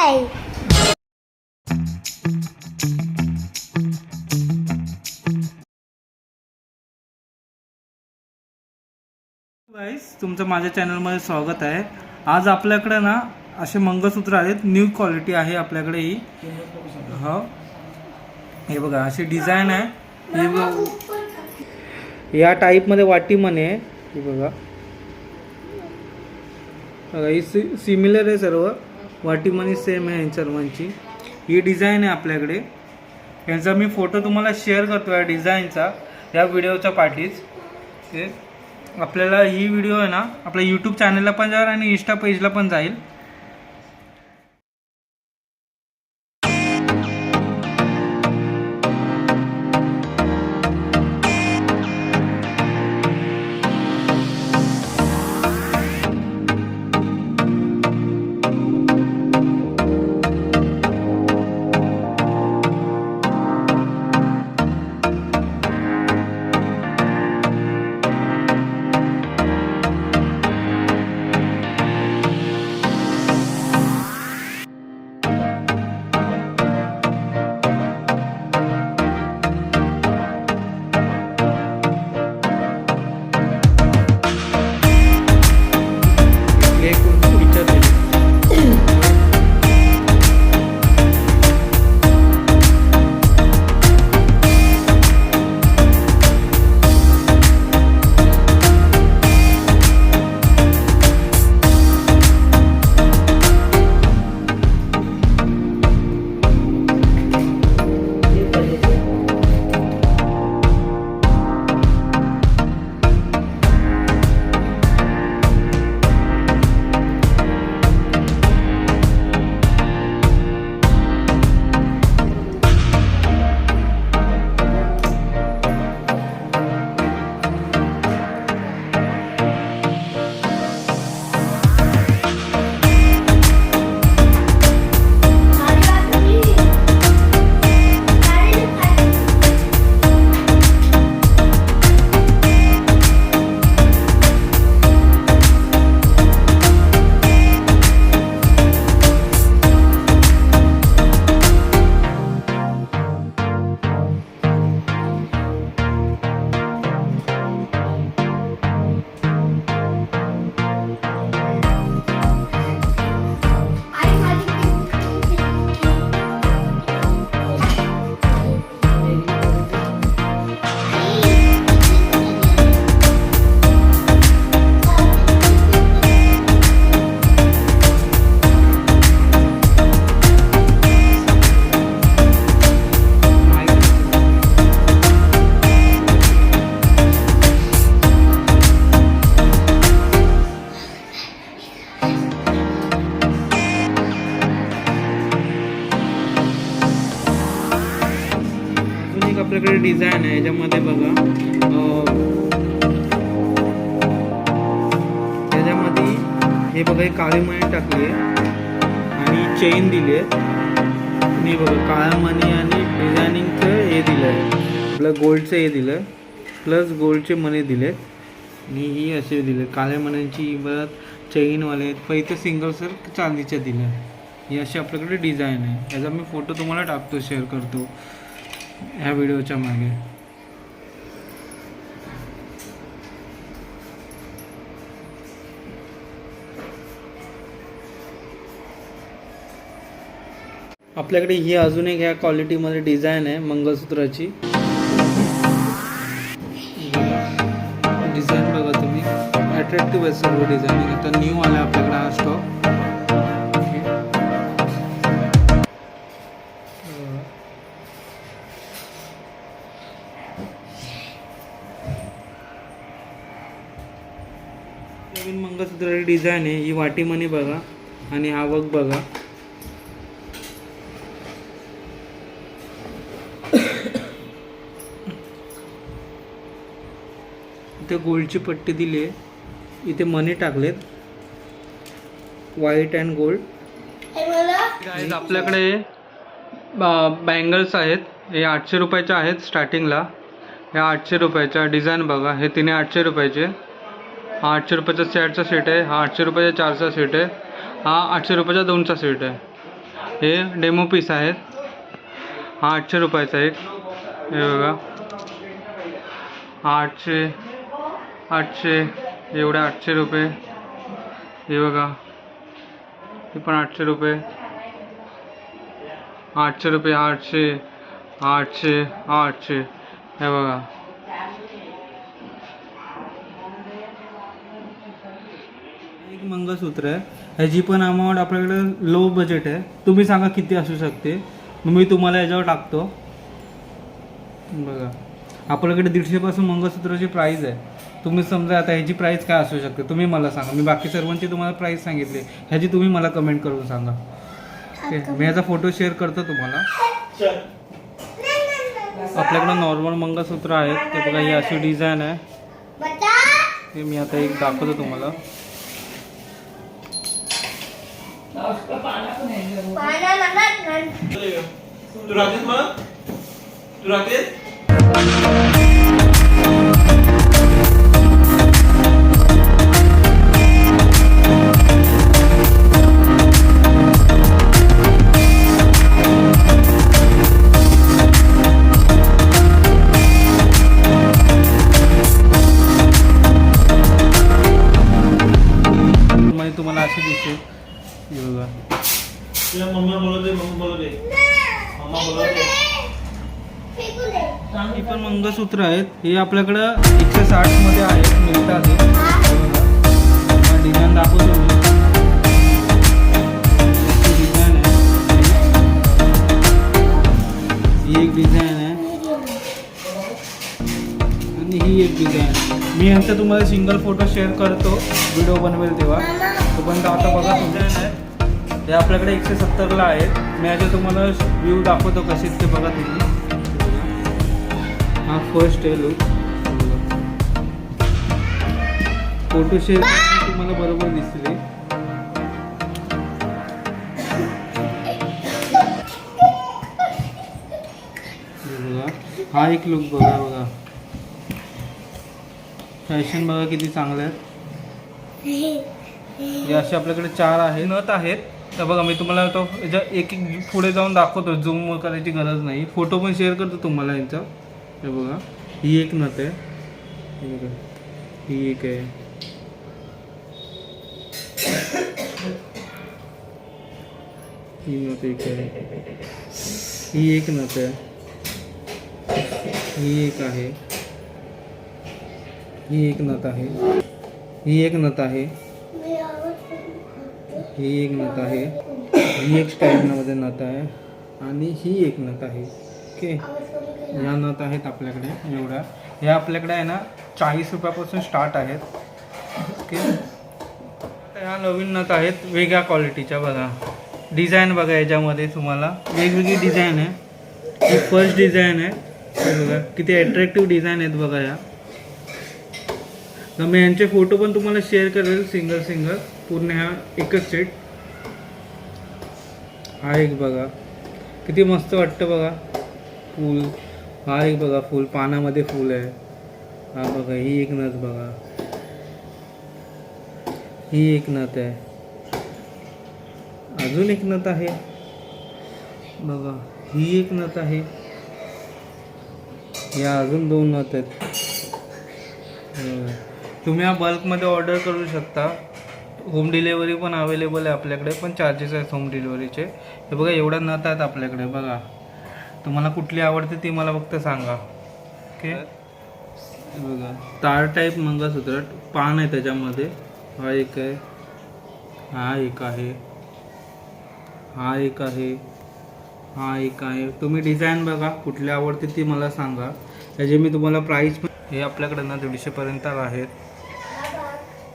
आहे. गाईस, तुमचं माझ्या चॅनलमध्ये स्वागत आहे. आज आपल्याकडे ना असे मंगळसूत्र आहेत. न्यू क्वालिटी आहे आपल्याकडे ही. हो, हे बघा अशी डिझाईन आहे. हे या टाईपमध्ये वाटी म्हणे. हे बघा ही सिमिलर आहे सर्व. वाटी म्हणे सेम आहे सर्वांची. ही डिझाईन आहे आपल्याकडे. यांचा मी फोटो तुम्हाला शेअर करतो या डिझाईनचा या व्हिडिओच्या पाठीच. ते आपल्याला ही व्हिडिओ आहे ना आपल्या यूट्यूब चॅनलला पण जाईल आणि इंस्टा पेजला पण जाईल. आपल्याकडे डिझाईन आहे. याच्यामध्ये बघा त्याच्यामध्ये हे बघा हे काळी मणी टाकली आहे आणि चेन दिली आहे. आणि बघा काळ्या मणी आणि डिझायनिंगचं हे दिलं आहे आपलं गोल्डचं हे दिलं प्लस गोल्डचे मणी दिले आणि ही असे दिले काळ्या मण्यांची परत चेनवाले आहेत. पण इथे सिंगल सर चांदीच्या दिल्या. ही अशी आपल्याकडे डिझाईन आहे. याचा मी फोटो तुम्हाला टाकतो, शेअर करतो ह्या व्हिडिओच्या मागे. आपल्याकडे ही अजून एक ह्या क्वालिटीमध्ये डिझाईन आहे मंगळसूत्राची. डिझाईन बघा तुम्ही, अट्रॅक्टिव्ह आहे सर्व डिझाईनिंग. आता न्यू आला आपल्याकडे हा स्टॉक. नवीन मंगळसूत्राची डिझाईन आहे. ही वाटी मणी बघा आणि हा वर्क बघा. इथे गोल्डची पट्टी दिली आहे. इथे मणी टाकलेत व्हाईट अँड गोल्ड. आपल्याकडे बँगल्स आहेत. हे 800 रुपयाच्या आहेत स्टार्टिंगला. ह्या 800 रुपयाच्या. डिझाईन बघा, हे तिने 800 रुपयाचे. हा 800 रुपयाचा सेटचा सेट आहे. हा 800 रुपयाचा 4चा सेट आहे. हा 800 रुपयाचा 2चा सेट आहे. हे डेमो पीस आहेत. हा 800 रुपयाचा एक. हे बघा, हा 800 एवढा 800 रुपये. हे बघा, हे पण 800 रुपये. 800 रुपये, 800, 800, 800. हे बघा, एक मंगळसूत्र आहे. ह्याची पण अमाऊंट आपल्याकडे लो बजेट आहे. तुम्ही सांगा किती असू शकते, मी तुम्हाला याच्यावर टाकतो. बघा, आपल्याकडे 150 पासून मंगळसूत्राची प्राईस आहे. तुम्ही समजा आता ह्याची प्राईस काय असू शकते तुम्ही मला सांगा. मी बाकी सर्वांची तुम्हाला प्राईस सांगितली, ह्याची तुम्ही मला कमेंट करून सांगा. ओके, मी याचा फोटो शेअर करतो तुम्हाला. आपल्याकडं नॉर्मल मंगळसूत्र आहेत. ते बघा, ही अशी डिझाईन आहे. ते मी आता एक दाखवतो तुम्हाला. तुम्हाला अशी दिसते. ही पण मंगळसूत्र आहेत. हे आपल्याकडं 160 मध्ये आहेत, मिळतात. डिझाईन दाखवतो मी. डिझाईन आहे, ही एक डिझाईन आहे आणि ही एक डिझाईन आहे. मी यांचा तुम्हाला सिंगल फोटो शेअर करतो व्हिडिओ बनवेल तेव्हा. तोपर्यंत आता बघा, डिझाईन आहे. हे आपल्याकडे 170ला आहेत. मी याचे तुम्हाला व्ह्यू दाखवतो कसे ते बघा तुम्ही. हा फर्स्ट आहे लुक. फोटो शेअर तुम्हाला बरोबर दिसले. बघा, हा एक लुक बघा. बघा, फॅशन बघा किती चांगलं आहे. हे असे आपल्याकडे 4 आहे. नथ आहेत. तर बघा, मी तुम्हाला तो एक एक पुढे जाऊन दाखवतो. झूम करायची गरज नाही. फोटो पण शेअर करतो तुम्हाला यांचा. हे बघा, ही एक नथ आहे. हे बघा, ही एक आहे. ही नथ एक आहे. ही एक नथ आहे. ही एक आहे. ही एक नथ आहे. ही एक नथ आहे. ही एक नथ आहे. ही एक स्टाईलमध्ये नथ आहे आणि ही एक नथ आहे. ओके, ह्या नथ आहेत आपल्याकडे एवढ्या. ह्या आपल्याकडे आहे ना 40 रुपयापासून स्टार्ट आहेत. ओके, ह्या नवीन नथ आहेत वेगळ्या क्वालिटीच्या. बघा, डिझाईन बघा, याच्यामध्ये तुम्हाला वेगवेगळी डिझाईन आहे. ही फर्स्ट डिझाईन आहे. बघा किती अट्रॅक्टिव्ह डिझाईन आहेत बघा या. तर मी यांचे फोटो पण तुम्हाला शेअर करेल सिंगल पूर्ण. ह्या एकच सेट. हा एक बघा किती मस्त वाटतं बघा, फूल. हा एक बघा, फूल पानामध्ये फूल आहे. हा बघा, ही एक नथ बघा. ही एक नथ आहे. अजून एक नथ आहे बघा. ही एक नथ आहे. या अजून 2 नथ आहेत. तुम्ही हा बल्कमध्ये ऑर्डर करू शकता. होम डिलेवरी पण अवेलेबल आहे आपल्याकडे, पण चार्जेस आहेत होम डिलेवरीचे. हे बघा, एवढ्या नथ आहेत आपल्याकडे. बघा, तुम्हाला कुठली आवडते ती मला फक्त सांगा. ओके, बघा, तार टाईप मंगळसूत्र, पान आहे त्याच्यामध्ये. हा एक आहे. हा एक आहे. हा एक आहे. हा एक आहे. तुम्ही डिझाईन बघा कुठली आवडते ती मला सांगा. त्याचे मी तुम्हाला प्राईस पण. हे आपल्याकडे ना 150 पर्यंत आहेत.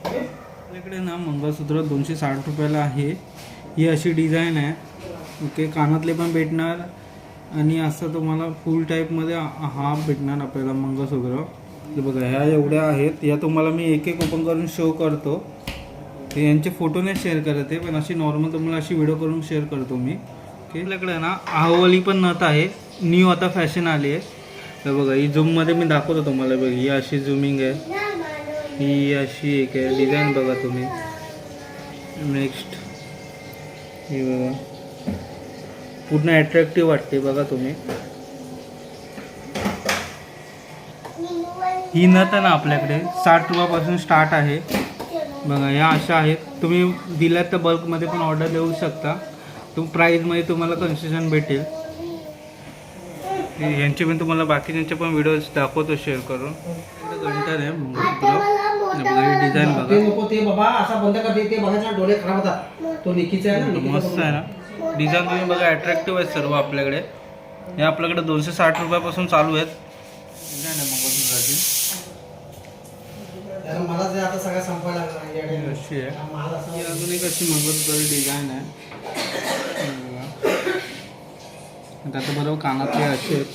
आपल्याकडे ना मंगळसूत्र 260 रुपयाला आहे. ही अशी डिझाईन आहे. ओके, कानातले पण भेटणार आणि असं तुम्हाला फुल टाईपमध्ये हाफ भेटणार आपल्याला मंगळसूत्र. हे बघा, ह्या एवढ्या आहेत. या तुम्हाला मी एक एक ओपन करून शो करतो. हे यांचे फोटो नाही शेअर करत आहे, पण अशी नॉर्मल तुम्हाला अशी व्हिडिओ करून शेअर करतो मी. ओके, आपल्याकडे ना आहोवाली पण नथ आहे. न्यू आता फॅशन आली आहे. तर बघा, ही झूममध्ये मी दाखवतो तुम्हाला. बघा, ही अशी झूमिंग आहे. ही अशी एक आहे. डिझाईन बघा तुम्ही. नेक्स्ट ही बघा, पूर्ण अट्रॅक्टिव्ह वाटते बघा तुम्ही. ही नथ आहे ना आपल्याकडे 60 रुपयापासून स्टार्ट आहे बघा. या अशा आहेत, तुम्ही दिल्यात तर बल्कमध्ये पण ऑर्डर देऊ शकता. प्राईजमध्ये तुम्हाला कन्सेशन भेटेल. यांचे पण तुम्हाला बाकीच्यांचे पण व्हिडिओज दाखवतो शेअर करून. घंटा आहे डिझाईन बघा, मस्त आहे ना डिझाईन. तुम्ही बघा अट्रॅक्टिव्ह आहेत सर्व आपल्याकडे. हे आपल्याकडे 260 रुपयापासून चालू आहेत. डिझाईन आहे मंगळसूत्राची अशी आहे. अजून एक अशी मंगळसूत्राची डिझाईन आहे. आता बरोबर कानातले असे आहेत.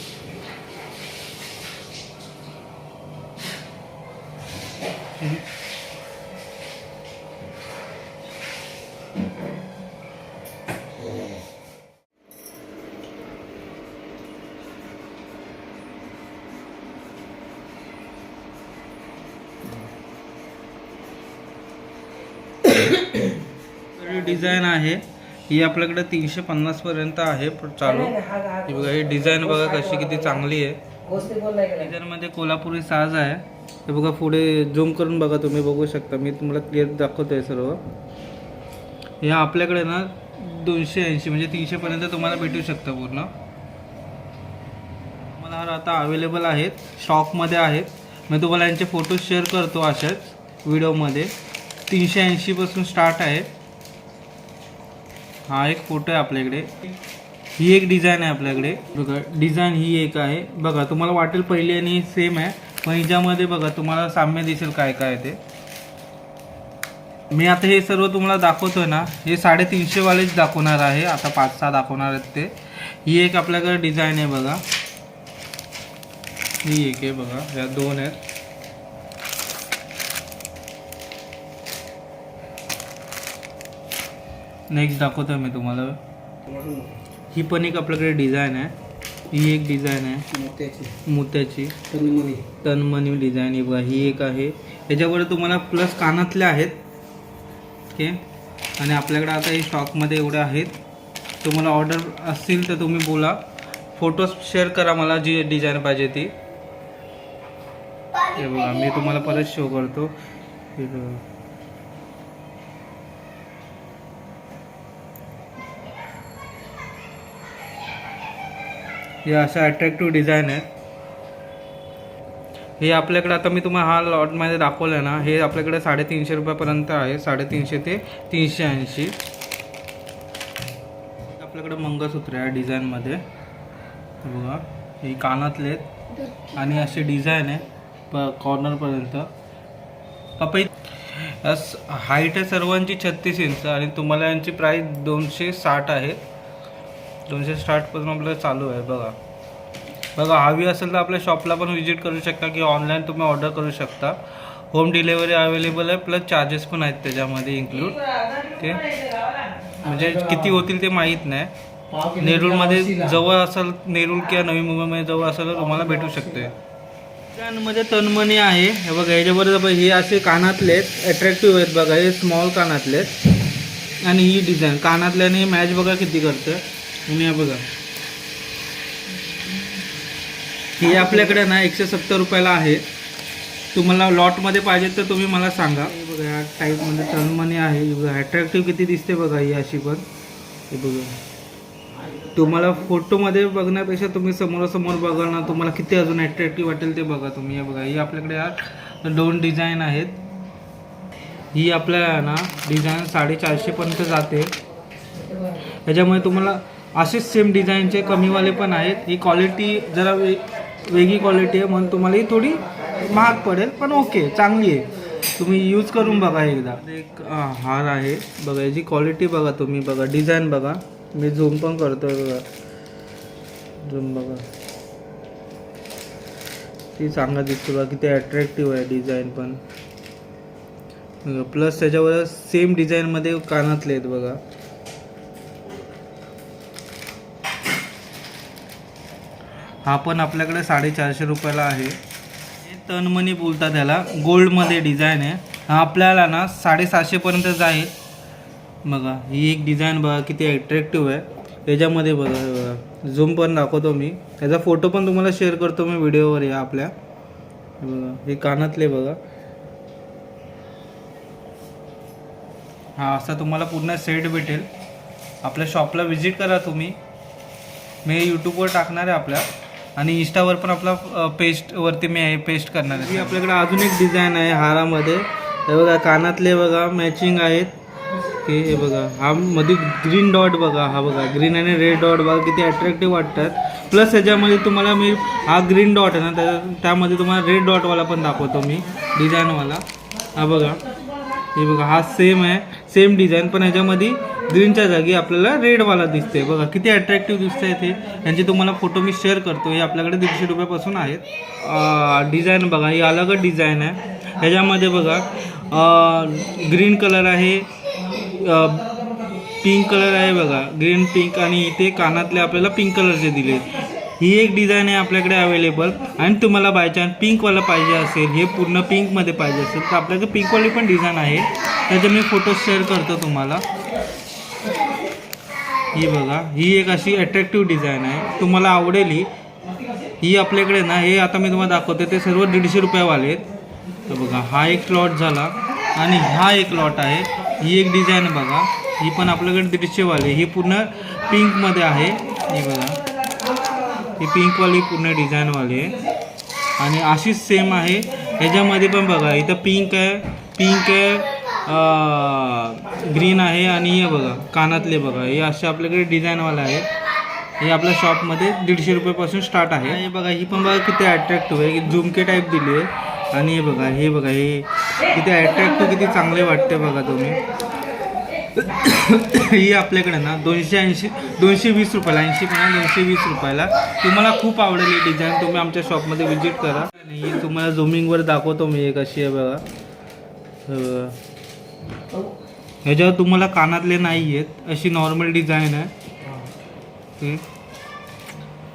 डिझाईन आहे ही आपल्याकडे 350 पर्यंत आहे चालू. ही बघा ही डिझाईन बघा कशी किती चांगली आहे. डिझाईनमध्ये कोल्हापुरी साज आहे. हे बघा पुढे झूम करून बघा तुम्ही बघू शकता. मी तुम्हाला क्लिअर दाखवतोय सर्व. हे आपल्याकडे ना 280 म्हणजे 300 पर्यंत तुम्हाला भेटू शकतं पूर्ण. मला आता अवेलेबल आहेत, स्टॉकमध्ये आहेत. मी तुम्हाला यांचे फोटो शेअर करतो अशाच व्हिडिओमध्ये. 380 पासून स्टार्ट आहे. हा एक फोटो आहे आपल्याकडे. ही एक डिझाईन आहे आपल्याकडे बघा. डिझाईन ही एक आहे बघा. तुम्हाला वाटेल पहिली आणि सेम आहे, पण हिच्यामध्ये बघा तुम्हाला साम्य दिसेल काय काय ते. मी आता हे सर्व तुम्हाला दाखवतोय ना, हे 350 वालेच दाखवणार आहे. आता 5-6 दाखवणार आहेत ते. ही एक आपल्याकडे डिझाईन आहे बघा. ही एक आहे बघा. या 2 आहेत. नेक्स्ट दाखवतोय मी तुम्हाला. ही पण एक आपल्याकडे डिझाईन आहे. ही एक डिझाईन आहे मोत्याची तनमणी डिझाईन आहे बघा. ही एक आहे. याच्यावर तुम्हाला प्लस कानातले आहेत ओके. आणि आपल्याकडे आता हे स्टॉकमध्ये एवढे आहेत. तुम्हाला ऑर्डर असतील तर तुम्ही बोला, फोटोज शेअर करा मला जी डिझाईन पाहिजे ती. हे बघा मी तुम्हाला परत शो करतो. हे बघा हे अशा अट्रॅक्टिव्ह डिझाईन आहेत. हे आपल्याकडे आता मी तुम्हाला हा लॉटमध्ये दाखवलं ना, हे आपल्याकडे 350 रुपयापर्यंत आहे. 350 ते 380. आपल्याकडे मंगळसूत्र आहे डिझाईनमध्ये बघा. हे कानातले आहेत आणि असे डिझाईन आहे कॉर्नरपर्यंत. पपई हाईट आहे सर्वांची 36 इंच आणि तुम्हाला यांची प्राईस 260 आहे. 260 पासून आपल्याला चालू आहे बघा. बघा हवी असेल तर आपल्या शॉपला पण व्हिजिट करू शकता की ऑनलाईन तुम्ही ऑर्डर करू शकता. होम डिलेवरी अवेलेबल आहे, प्लस चार्जेस पण आहेत त्याच्यामध्ये इन्क्लूड. ओके म्हणजे किती होतील ते माहीत नाही. नेरूळमध्ये जवळ असेल, नेरूळ किंवा नवी मुंबईमध्ये जवळ असेल तर तुम्हाला भेटू शकते. त्यामध्ये तनमणी आहे. हे बघा ह्याच्याबरोबर हे असे कानातले आहेत, अट्रॅक्टिव्ह आहेत बघा. हे स्मॉल कानातले आहेत आणि ही डिझाईन कानातल्याने मॅच बघा किती करते. आणि बघा ही आपल्याकडे ना 170 रुपयाला आहे. तुम्हाला लॉटमध्ये पाहिजे तर तुम्ही मला सांगा. बघा या टाईपमध्ये तनमणी आहे. बघा अट्रॅक्टिव्ह किती दिसते बघा ही अशी पण. हे बघा तुम्हाला फोटोमध्ये बघण्यापेक्षा तुम्ही समोरासमोर बघा ना, तुम्हाला किती अजून अट्रॅक्टिव्ह वाटेल ते बघा तुम्ही. हे बघा ही आपल्याकडे या 2 डिझाईन आहेत. ही आपल्याला ना डिझाईन 450 पर्यंत जाते. त्याच्यामुळे तुम्हाला असेच सेम डिझाईनचे कमीवाले पण आहेत. ही क्वालिटी जरा वेगळी क्वालिटी आहे म्हणून तुम्हाला ही थोडी महाग पडेल, पण ओके चांगली आहे. तुम्ही यूज करून बघा एकदा. एक हार आहे बघा. याची क्वालिटी बघा तुम्ही. बघा डिझाईन बघा. मी झूम पण करतोय बघा. झूम बघा ती चांगला दिसतो बघा. किती अट्रॅक्टिव्ह आहे डिझाईन पण. प्लस त्याच्यावर सेम डिझाईनमध्ये कानातले आहेत बघा. हा पण आपल्याकडे 450 रुपयाला आहे. हे तनमणी बोलतात त्याला. गोल्डमध्ये डिझाईन आहे. हा आपल्याला ना 750 पर्यंत जाईल बघा. ही एक डिझाईन बघा किती अट्रॅक्टिव्ह आहे. याच्यामध्ये बघा हे बघा झूम पण दाखवतो मी, त्याचा फोटो पण तुम्हाला शेअर करतो मी व्हिडिओवर या आपल्या. हे बघा हे कानातले बघा, हा असा तुम्हाला पूर्ण सेट भेटेल. आपल्या शॉपला व्हिजिट करा तुम्ही, मी यूट्यूबवर टाकणार आहे आपल्या आणि इंस्टावर पण आपला पेस्टवरती मी पेस्ट करणार आहे. आपल्याकडे अजून एक डिझाईन आहे हारामध्ये. हे बघा कानातले बघा मॅचिंग आहेत हे बघा, हा मध्ये ग्रीन डॉट बघा, हा बघा ग्रीन आणि रेड डॉट बघा किती अट्रॅक्टिव्ह वाटतात. प्लस ह्याच्यामध्ये तुम्हाला मी हा ग्रीन डॉट आहे ना त्यामध्ये तुम्हाला रेड डॉटवाला पण दाखवतो मी डिझाईनवाला. हा बघा हे बघा हा सेम आहे, सेम डिझाईन पण ह्याच्यामध्ये ग्रीनच्या जागी आपल्याला रेडवाला दिसते. बघा किती अट्रॅक्टिव्ह दिसतंय ते. यांचे तुम्हाला फोटो मी शेअर करतो. हे आपल्याकडे 150 रुपयापासून आहेत. डिझाईन बघा ही अलगच डिझाईन आहे. ह्याच्यामध्ये बघा ग्रीन कलर आहे, पिंक कलर आहे बघा, ग्रीन पिंक, आणि इथे कानातले आपल्याला पिंक कलरचे दिले. ही एक डिझाईन आहे आपल्याकडे अवेलेबल. आणि तुम्हाला बाय चान्स पिंकवाला पाहिजे असेल, हे पूर्ण पिंकमध्ये पाहिजे असेल तर आपल्याकडे पिंकवाली पण डिझाईन आहे, त्याचे मी फोटो शेअर करतो तुम्हाला. ही बघा ही एक अशी अट्रॅक्टिव्ह डिझाईन आहे, तुम्हाला आवडेल ही आपल्याकडे ना. हे आता मी तुम्हाला दाखवते ते सर्व 150 रुपयावाले आहेत. तर बघा हा एक लॉट झाला आणि हा एक लॉट आहे. ही एक डिझाईन बघा, ही पण आपल्याकडे 150 वाली, ही पूर्ण पिंकमध्ये आहे. ही बघा ही पिंकवाली पूर्ण डिझाईनवाली आहे आणि अशीच सेम आहे ह्याच्यामध्ये पण बघा. इथं पिंक आहे, ग्रीन आहे आणि हे बघा कानातले बघा, हे असे आपल्याकडे डिझाईनवाला आहे. हे आपल्या शॉपमध्ये 150 रुपयापासून स्टार्ट आहे. हे बघा ही पण बघा किती अट्रॅक्टिव्ह आहे, झुमके टाईप दिली आहे. आणि हे बघा हे किती अट्रॅक्टिव्ह किती चांगले वाटते बघा तुम्ही. ही आपल्याकडे ना 220 रुपयाला, 80 पण 220 रुपयाला. तुम्हाला खूप आवडेल ही डिझाईन, तुम्ही आमच्या शॉपमध्ये व्हिजिट करा. आणि तुम्हाला झुमिंगवर दाखवतो मी एक अशी आहे बघा. ह्याच्यावर तुम्हाला कानातले नाही आहेत, अशी नॉर्मल डिझाईन आहे.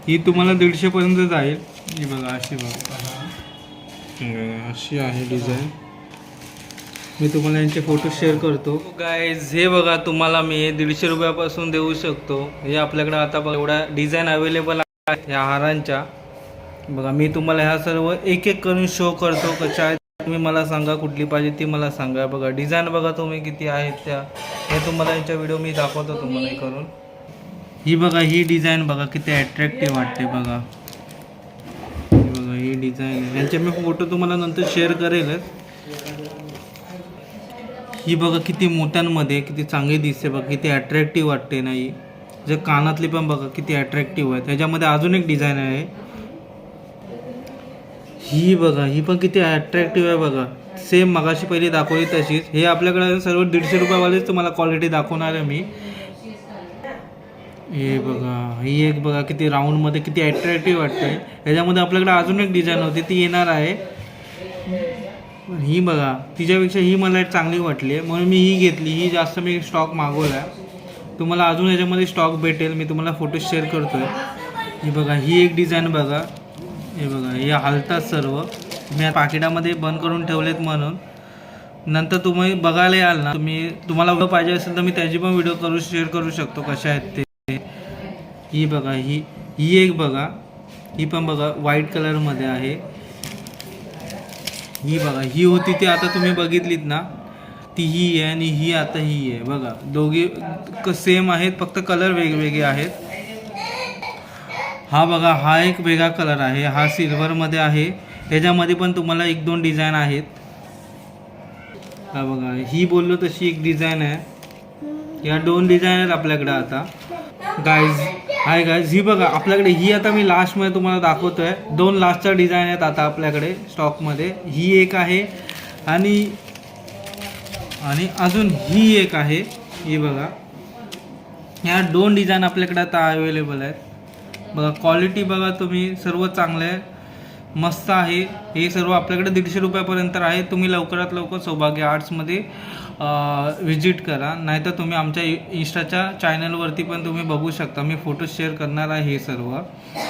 ही तुम्हाला 150 पर्यंत जाईल. ही बघा अशी बघा, अशी आहे डिझाईन. मी तुम्हाला यांचे फोटो शेअर करतो. गाईज हे बघा तुम्हाला मी 150 रुपयापासून देऊ शकतो. हे आपल्याकडे आता बघा एवढ्या डिझाईन अवेलेबल आहेत ह्या हारांच्या. बघा मी तुम्हाला ह्या सर्व एक एक करून शो करतो कशा आहेत. तुम्ही मला सांगा कुठली पाहिजे ती मला सांगा. बघा डिझाईन बघा तुम्ही किती आहेत त्या, हे तुम्हाला यांच्या व्हिडिओ मी दाखवतो तुम्हाला हे करून. ही बघा ही डिझाईन बघा किती अट्रॅक्टिव्ह वाटते बघा. ही बघा ही डिझाईन आहे, यांचे मी फोटो तुम्हाला नंतर शेअर करेलच. ही बघा किती मोठ्यांमध्ये किती चांगली दिसते बघा, किती अट्रॅक्टिव्ह वाटते नाही. जे कानातली पण बघा किती अट्रॅक्टिव्ह आहे. त्याच्यामध्ये अजून एक डिझाईन आहे, ही बघा ही पण किती अट्रॅक्टिव्ह आहे बघा. सेम मगाशी पहिली दाखवली तशीच. हे आपल्याकडे सर्व 150 रुपयावालेच तुम्हाला क्वालिटी दाखवणार आहे मी. हे बघा ही एक बघा किती राऊंडमध्ये किती अट्रॅक्टिव्ह वाटते. ह्याच्यामध्ये आपल्याकडे अजून एक डिझाईन होती ती येणार आहे. ही बघा तिच्यापेक्षा ही मला चांगली वाटली आहे म्हणून मी ही घेतली. ही जास्त मी स्टॉक मागवला आहे. तुम्हाला अजून ह्याच्यामध्ये स्टॉक भेटेल, मी तुम्हाला फोटो शेअर करतो आहे. ही बघा ही एक डिझाईन बघा. हे बघा हे हलतात सर्व, मी पाकिटामध्ये बंद करून ठेवलेत म्हणून नंतर तुम्ही बघायला याल ना, तुम्हाला पाहिजे असेल तर मी त्याची पण व्हिडिओ शेअर करू शकतो कशा आहेत ते. ही बघा ही एक बघा, ही पण बघा व्हाईट कलरमध्ये आहे. ही बघा ही होती ती आता तुम्ही बघितलीत ना, ती ही आहे आणि ही आता ही आहे बघा. दोघी सेम आहेत फक्त कलर वेगवेगळे आहेत. हा बघा हा एक वेगळा कलर आहे, हा सिल्वरमध्ये आहे. ह्याच्यामध्ये पण तुम्हाला 1-2 डिझाईन आहेत. हा बघा ही बोललो तशी एक डिझाईन आहे. या 2 डिझाईन आहेत आपल्याकडे आता. गाईज ही बघा आपल्याकडे ही आता मी लास्टमध्ये तुम्हाला दाखवतो आहे. 2 लास्टच्या डिझाईन आहेत आता आपल्याकडे स्टॉकमध्ये. ही एक आहे आणि अजून ही एक आहे. ही बघा ह्या 2 डिझाईन आपल्याकडे आता अवेलेबल आहेत. बघा क्वालिटी बघा तुम्ही सर्व चांगलं आहे, मस्त आहे. हे सर्व आपल्याकडे 150 रुपयापर्यंत आहे. तुम्ही लवकरात लवकर सौभाग्य आर्ट्समध्ये व्हिजिट करा, नाहीतर तुम्ही आमच्या इंस्टाच्या चॅनलवरती पण तुम्ही बघू शकता. मी फोटो शेअर करणार आहे हे सर्व.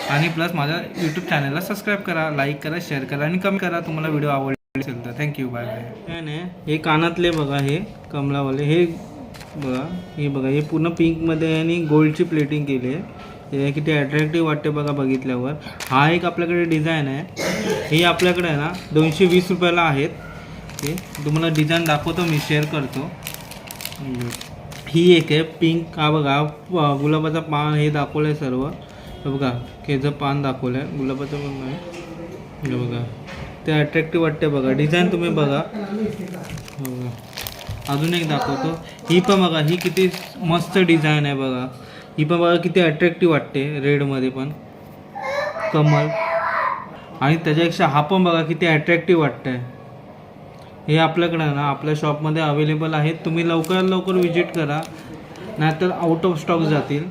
आणि प्लस माझ्या यूट्यूब चॅनलला सबस्क्राईब करा, लाईक करा, शेअर करा आणि कमेंट करा तुम्हाला व्हिडिओ आवडले असेल तर. Thank you, bye bye. हे कानातले बघा हे कमलावाले, हे बघा हे पूर्ण पिंकमध्ये आणि गोल्डची प्लेटिंग केली आहे. हे किती अट्रॅक्टिव्ह वाटते बघा बघितल्यावर. हा एक आपल्याकडे डिझाईन आहे. ही आपल्याकडे आहे ना 220 रुपयाला आहेत. ते तुम्हाला डिझाईन दाखवतो मी, शेअर करतो. ही एक आहे पिंक. हा बघा गुलाबाचं पान हे दाखवलं आहे सर्व. हे बघा केचं पान दाखवलं आहे, गुलाबाचं पण नाही. हे बघा ते अट्रॅक्टिव्ह वाटते बघा. डिझाईन तुम्ही बघा. बघा अजून एक दाखवतो. ही पण बघा, ही किती मस्त डिझाईन आहे बघा. ही पण बघा किती अट्रॅक्टिव्ह वाटते रेडमध्ये पण कमल. आणि त्याच्यापेक्षा हा पण बघा किती अट्रॅक्टिव्ह वाटतंय. हे आपल्याकडं ना आपल्या शॉपमध्ये अवेलेबल आहेत. तुम्ही लवकरात लवकर विजिट करा, नाहीतर आउट ऑफ स्टॉक जातील.